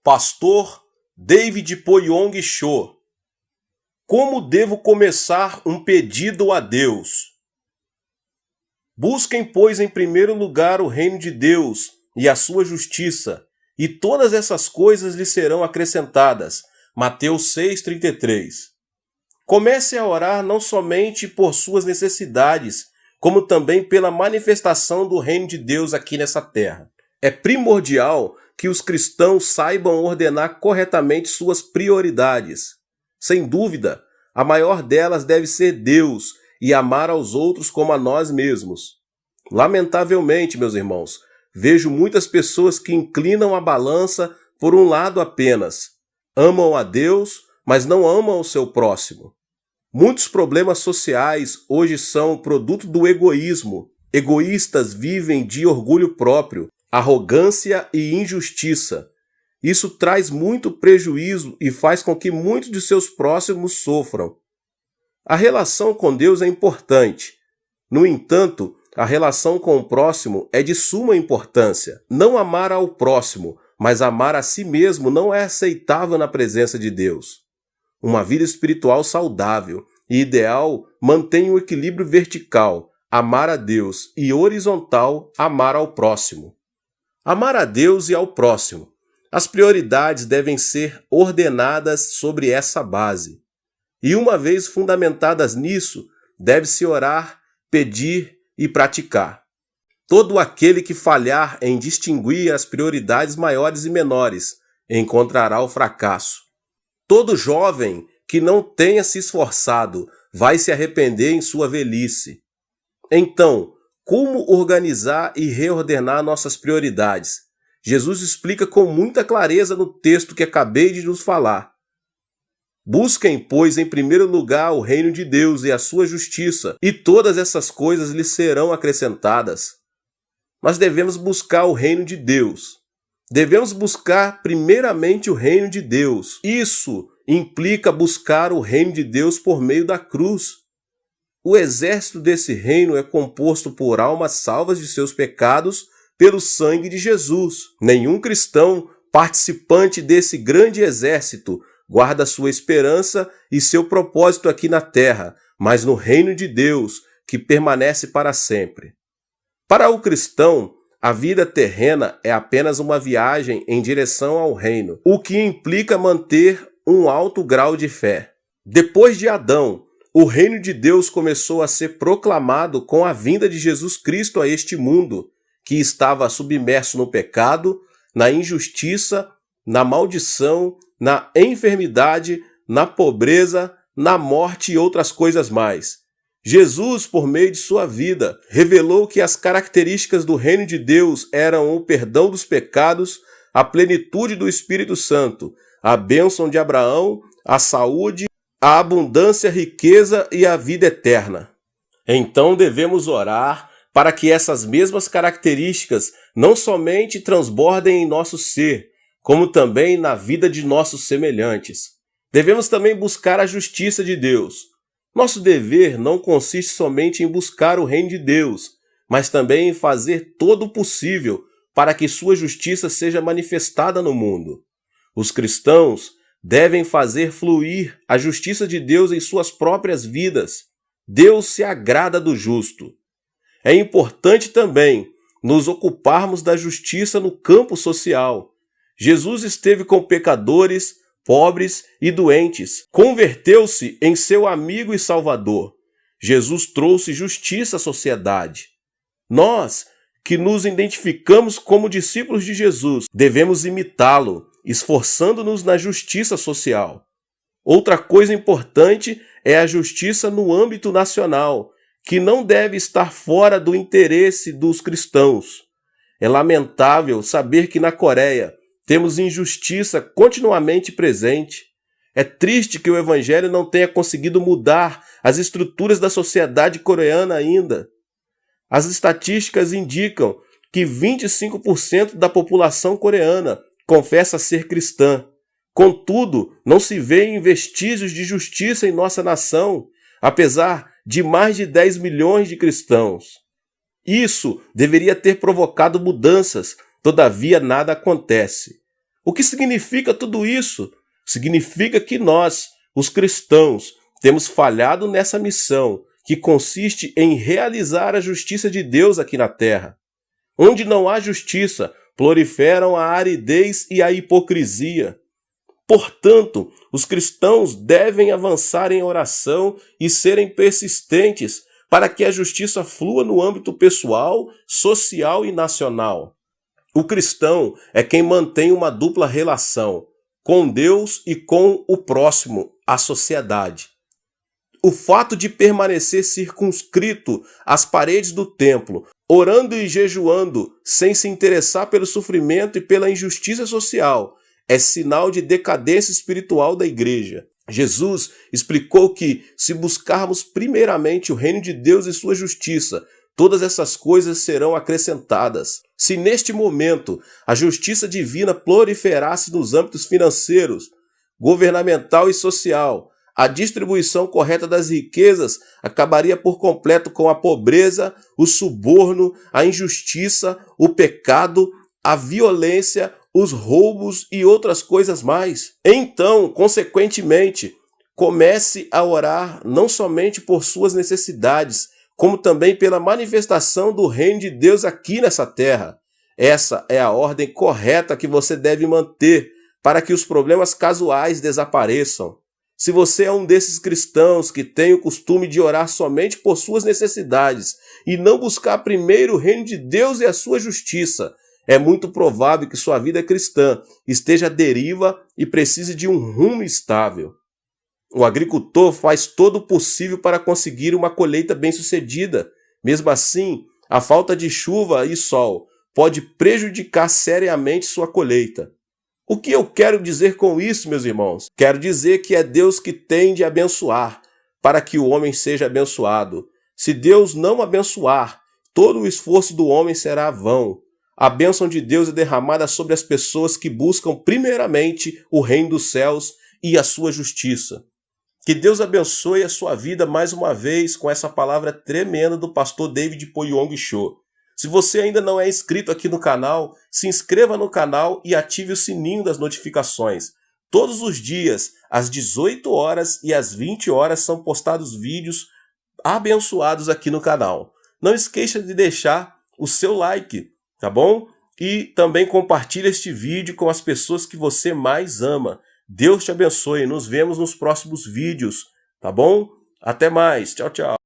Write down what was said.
Pastor David Poyong Cho. Como devo começar um pedido a Deus? Busquem, pois, em primeiro lugar o reino de Deus e a sua justiça, e todas essas coisas lhe serão acrescentadas. Mateus 6,33. Comece a orar não somente por suas necessidades, como também pela manifestação do reino de Deus aqui nessa terra. É primordial que os cristãos saibam ordenar corretamente suas prioridades. Sem dúvida, a maior delas deve ser Deus e amar aos outros como a nós mesmos. Lamentavelmente, meus irmãos, vejo muitas pessoas que inclinam a balança por um lado apenas. Amam a Deus, mas não amam o seu próximo. Muitos problemas sociais hoje são produto do egoísmo. Egoístas vivem de orgulho próprio, arrogância e injustiça. Isso traz muito prejuízo e faz com que muitos de seus próximos sofram. A relação com Deus é importante. No entanto, a relação com o próximo é de suma importância. Não amar ao próximo, mas amar a si mesmo não é aceitável na presença de Deus. Uma vida espiritual saudável e ideal mantém um equilíbrio vertical, amar a Deus, e horizontal, amar ao próximo. Amar a Deus e ao próximo. As prioridades devem ser ordenadas sobre essa base. E uma vez fundamentadas nisso, deve-se orar, pedir e praticar. Todo aquele que falhar em distinguir as prioridades maiores e menores encontrará o fracasso. Todo jovem que não tenha se esforçado vai se arrepender em sua velhice. Então, como organizar e reordenar nossas prioridades? Jesus explica com muita clareza no texto que acabei de nos falar. Busquem, pois, em primeiro lugar o reino de Deus e a sua justiça, e todas essas coisas lhes serão acrescentadas. Nós devemos buscar o reino de Deus. Devemos buscar primeiramente o reino de Deus. Isso implica buscar o reino de Deus por meio da cruz. O exército desse reino é composto por almas salvas de seus pecados pelo sangue de Jesus. Nenhum cristão participante desse grande exército guarda sua esperança e seu propósito aqui na terra, mas no reino de Deus, que permanece para sempre. Para o cristão, a vida terrena é apenas uma viagem em direção ao reino, o que implica manter um alto grau de fé. Depois de Adão, o reino de Deus começou a ser proclamado com a vinda de Jesus Cristo a este mundo, que estava submerso no pecado, na injustiça, na maldição, na enfermidade, na pobreza, na morte e outras coisas mais. Jesus, por meio de sua vida, revelou que as características do reino de Deus eram o perdão dos pecados, a plenitude do Espírito Santo, a bênção de Abraão, a saúde, a abundância, a riqueza e a vida eterna. Então devemos orar para que essas mesmas características não somente transbordem em nosso ser, como também na vida de nossos semelhantes. Devemos também buscar a justiça de Deus. Nosso dever não consiste somente em buscar o reino de Deus, mas também em fazer todo o possível para que sua justiça seja manifestada no mundo. Os cristãos devem fazer fluir a justiça de Deus em suas próprias vidas. Deus se agrada do justo. É importante também nos ocuparmos da justiça no campo social. Jesus esteve com pecadores, pobres e doentes. Converteu-se em seu amigo e salvador. Jesus trouxe justiça à sociedade. Nós, que nos identificamos como discípulos de Jesus, devemos imitá-lo, esforçando-nos na justiça social. Outra coisa importante é a justiça no âmbito nacional, que não deve estar fora do interesse dos cristãos. É lamentável saber que na Coreia temos injustiça continuamente presente. É triste que o Evangelho não tenha conseguido mudar as estruturas da sociedade coreana ainda. As estatísticas indicam que 25% da população coreana confessa ser cristã. Contudo, não se vêem vestígios de justiça em nossa nação, apesar de mais de 10 milhões de cristãos. Isso deveria ter provocado mudanças, todavia nada acontece. O que significa tudo isso? Significa que nós, os cristãos, temos falhado nessa missão, que consiste em realizar a justiça de Deus aqui na terra. Onde não há justiça, proliferam a aridez e a hipocrisia. Portanto, os cristãos devem avançar em oração e serem persistentes para que a justiça flua no âmbito pessoal, social e nacional. O cristão é quem mantém uma dupla relação com Deus e com o próximo, a sociedade. O fato de permanecer circunscrito às paredes do templo, orando e jejuando, sem se interessar pelo sofrimento e pela injustiça social, é sinal de decadência espiritual da igreja. Jesus explicou que, se buscarmos primeiramente o reino de Deus e sua justiça, todas essas coisas serão acrescentadas. Se neste momento a justiça divina proliferasse nos âmbitos financeiros, governamental e social, a distribuição correta das riquezas acabaria por completo com a pobreza, o suborno, a injustiça, o pecado, a violência, os roubos e outras coisas mais. Então, consequentemente, comece a orar não somente por suas necessidades, como também pela manifestação do reino de Deus aqui nessa terra. Essa é a ordem correta que você deve manter para que os problemas casuais desapareçam. Se você é um desses cristãos que tem o costume de orar somente por suas necessidades e não buscar primeiro o reino de Deus e a sua justiça, é muito provável que sua vida cristã esteja à deriva e precise de um rumo estável. O agricultor faz todo o possível para conseguir uma colheita bem-sucedida. Mesmo assim, a falta de chuva e sol pode prejudicar seriamente sua colheita. O que eu quero dizer com isso, meus irmãos? Quero dizer que é Deus que tem de abençoar, para que o homem seja abençoado. Se Deus não abençoar, todo o esforço do homem será vão. A bênção de Deus é derramada sobre as pessoas que buscam primeiramente o reino dos céus e a sua justiça. Que Deus abençoe a sua vida mais uma vez com essa palavra tremenda do pastor David Poyong Cho. Se você ainda não é inscrito aqui no canal, se inscreva no canal e ative o sininho das notificações. Todos os dias, às 18 horas e às 20 horas, são postados vídeos abençoados aqui no canal. Não esqueça de deixar o seu like, tá bom? E também compartilhe este vídeo com as pessoas que você mais ama. Deus te abençoe. Nos vemos nos próximos vídeos, tá bom? Até mais. Tchau, tchau.